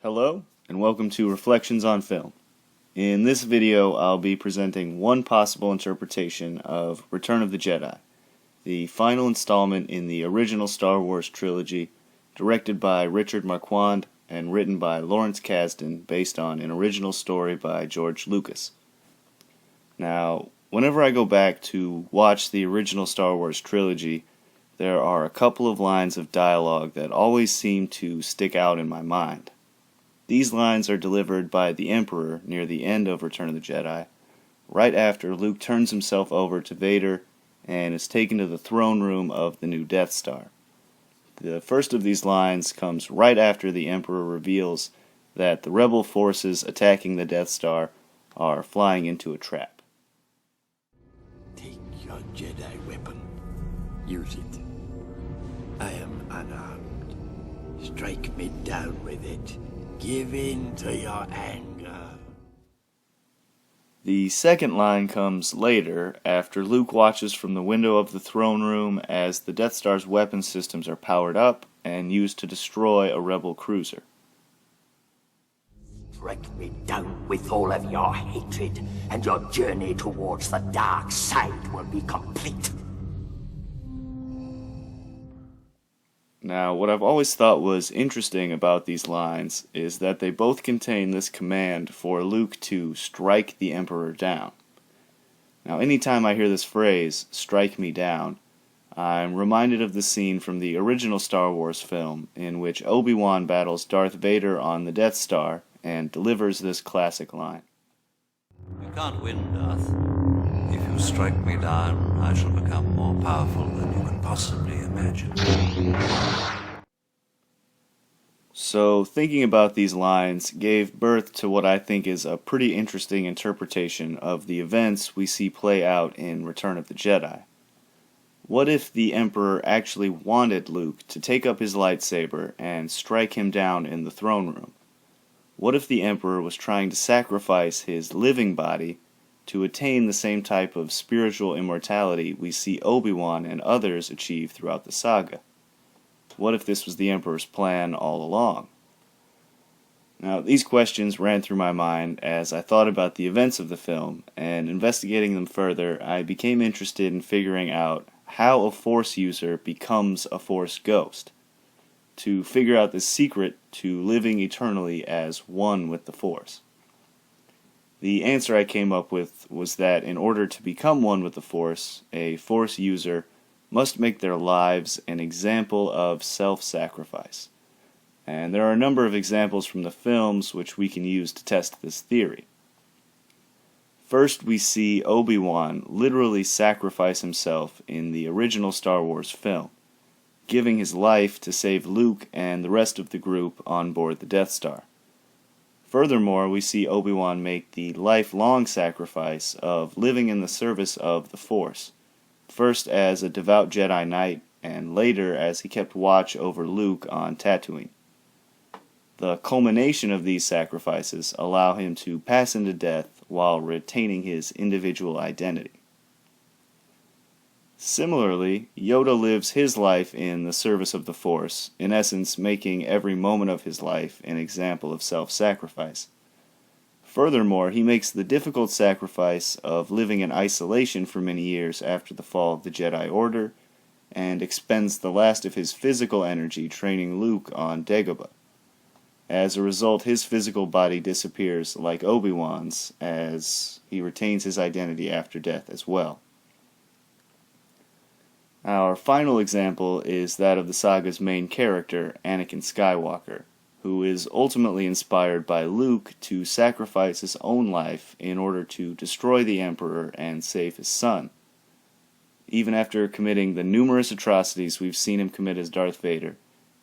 Hello, and welcome to Reflections on Film. In this video, I'll be presenting one possible interpretation of Return of the Jedi, the final installment in the original Star Wars trilogy, directed by Richard Marquand and written by Lawrence Kasdan, based on an original story by George Lucas. Now, whenever I go back to watch the original Star Wars trilogy, there are a couple of lines of dialogue that always seem to stick out in my mind. These lines are delivered by the Emperor near the end of Return of the Jedi, right after Luke turns himself over to Vader and is taken to the throne room of the new Death Star. The first of these lines comes right after the Emperor reveals that the rebel forces attacking the Death Star are flying into a trap. Take your Jedi weapon. Use it. I am unarmed. Strike me down with it. Give in to your anger. The second line comes later, after Luke watches from the window of the throne room as the Death Star's weapon systems are powered up and used to destroy a rebel cruiser. Strike me down with all of your hatred, and your journey towards the dark side will be complete. Now, what I've always thought was interesting about these lines is that they both contain this command for Luke to strike the Emperor down. Now, anytime I hear this phrase, strike me down, I'm reminded of the scene from the original Star Wars film in which Obi-Wan battles Darth Vader on the Death Star and delivers this classic line. You can't win, Darth. If you strike me down, I shall become more powerful than you can possibly imagine. So, thinking about these lines gave birth to what I think is a pretty interesting interpretation of the events we see play out in Return of the Jedi. What if the Emperor actually wanted Luke to take up his lightsaber and strike him down in the throne room? What if the Emperor was trying to sacrifice his living body to attain the same type of spiritual immortality we see Obi-Wan and others achieve throughout the saga? What if this was the Emperor's plan all along? Now, these questions ran through my mind as I thought about the events of the film, and investigating them further, I became interested in figuring out how a Force user becomes a Force ghost, to figure out the secret to living eternally as one with the Force. The answer I came up with was that in order to become one with the Force, a Force user must make their lives an example of self-sacrifice. And there are a number of examples from the films which we can use to test this theory. First, we see Obi-Wan literally sacrifice himself in the original Star Wars film, giving his life to save Luke and the rest of the group on board the Death Star. Furthermore, we see Obi-Wan make the lifelong sacrifice of living in the service of the Force, first as a devout Jedi Knight, and later as he kept watch over Luke on Tatooine. The culmination of these sacrifices allow him to pass into death while retaining his individual identity. Similarly, Yoda lives his life in the service of the Force, in essence making every moment of his life an example of self-sacrifice. Furthermore, he makes the difficult sacrifice of living in isolation for many years after the fall of the Jedi Order, and expends the last of his physical energy training Luke on Dagobah. As a result, his physical body disappears like Obi-Wan's, as he retains his identity after death as well. Our final example is that of the saga's main character, Anakin Skywalker, who is ultimately inspired by Luke to sacrifice his own life in order to destroy the Emperor and save his son. Even after committing the numerous atrocities we've seen him commit as Darth Vader,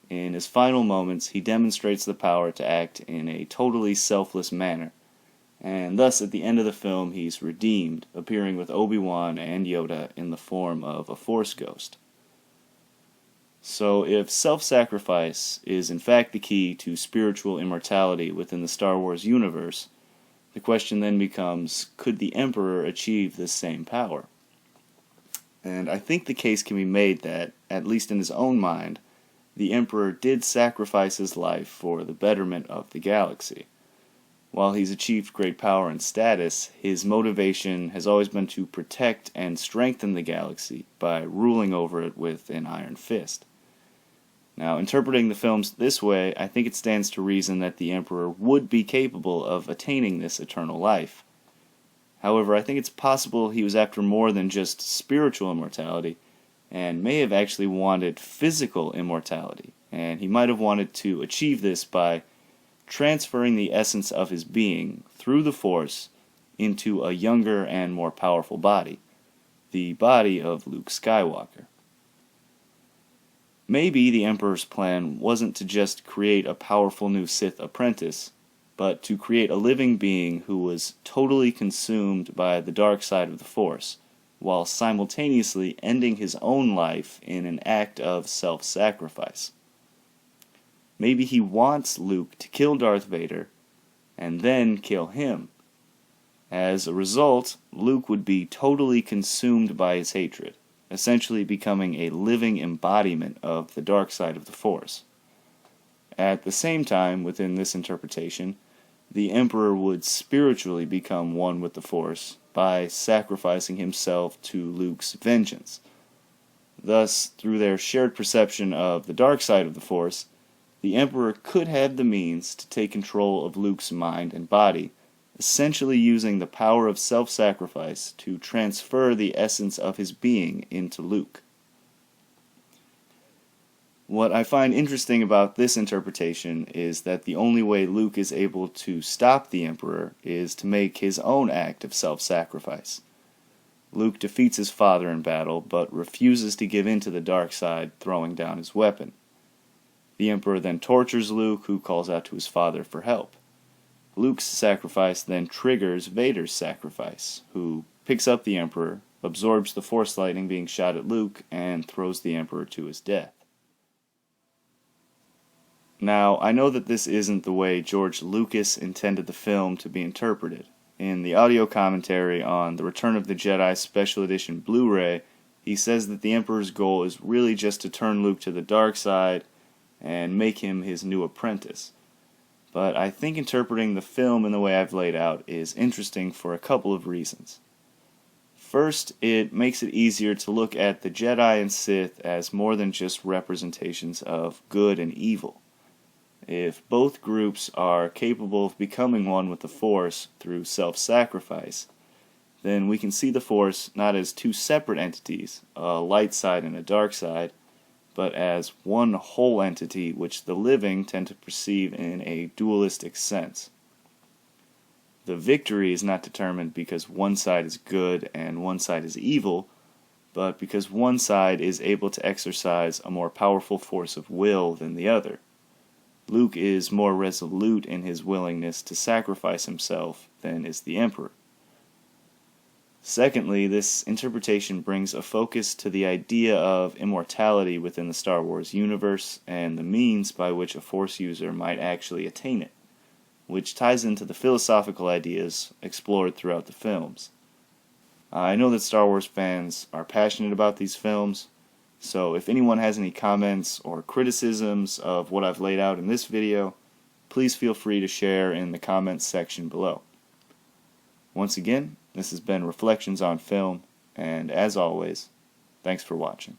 in his final moments he demonstrates the power to act in a totally selfless manner, and thus at the end of the film he's redeemed, appearing with Obi-Wan and Yoda in the form of a Force ghost. So if self-sacrifice is in fact the key to spiritual immortality within the Star Wars universe, the question then becomes, could the Emperor achieve this same power? And I think the case can be made that, at least in his own mind, the Emperor did sacrifice his life for the betterment of the galaxy. While he's achieved great power and status, his motivation has always been to protect and strengthen the galaxy by ruling over it with an iron fist. Now, interpreting the films this way, I think it stands to reason that the Emperor would be capable of attaining this eternal life. However, I think it's possible he was after more than just spiritual immortality, and may have actually wanted physical immortality, and he might have wanted to achieve this by transferring the essence of his being through the Force into a younger and more powerful body, the body of Luke Skywalker. Maybe the Emperor's plan wasn't to just create a powerful new Sith apprentice, but to create a living being who was totally consumed by the dark side of the Force, while simultaneously ending his own life in an act of self-sacrifice. Maybe he wants Luke to kill Darth Vader, and then kill him. As a result, Luke would be totally consumed by his hatred, essentially becoming a living embodiment of the dark side of the Force. At the same time, within this interpretation, the Emperor would spiritually become one with the Force by sacrificing himself to Luke's vengeance. Thus, through their shared perception of the dark side of the Force, the Emperor could have the means to take control of Luke's mind and body, essentially using the power of self-sacrifice to transfer the essence of his being into Luke. What I find interesting about this interpretation is that the only way Luke is able to stop the Emperor is to make his own act of self-sacrifice. Luke defeats his father in battle, but refuses to give in to the dark side, throwing down his weapon. The Emperor then tortures Luke, who calls out to his father for help. Luke's sacrifice then triggers Vader's sacrifice, who picks up the Emperor, absorbs the Force lightning being shot at Luke, and throws the Emperor to his death. Now, I know that this isn't the way George Lucas intended the film to be interpreted. In the audio commentary on the Return of the Jedi Special Edition Blu-ray, he says that the Emperor's goal is really just to turn Luke to the dark side and make him his new apprentice. But I think interpreting the film in the way I've laid out is interesting for a couple of reasons. First, it makes it easier to look at the Jedi and Sith as more than just representations of good and evil. If both groups are capable of becoming one with the Force through self-sacrifice, then we can see the Force not as two separate entities, a light side and a dark side, but as one whole entity which the living tend to perceive in a dualistic sense. The victory is not determined because one side is good and one side is evil, but because one side is able to exercise a more powerful force of will than the other. Luke is more resolute in his willingness to sacrifice himself than is the Emperor. Secondly, this interpretation brings a focus to the idea of immortality within the Star Wars universe and the means by which a Force user might actually attain it, which ties into the philosophical ideas explored throughout the films. I know that Star Wars fans are passionate about these films, so if anyone has any comments or criticisms of what I've laid out in this video, please feel free to share in the comments section below. Once again, this has been Reflections on Film, and as always, thanks for watching.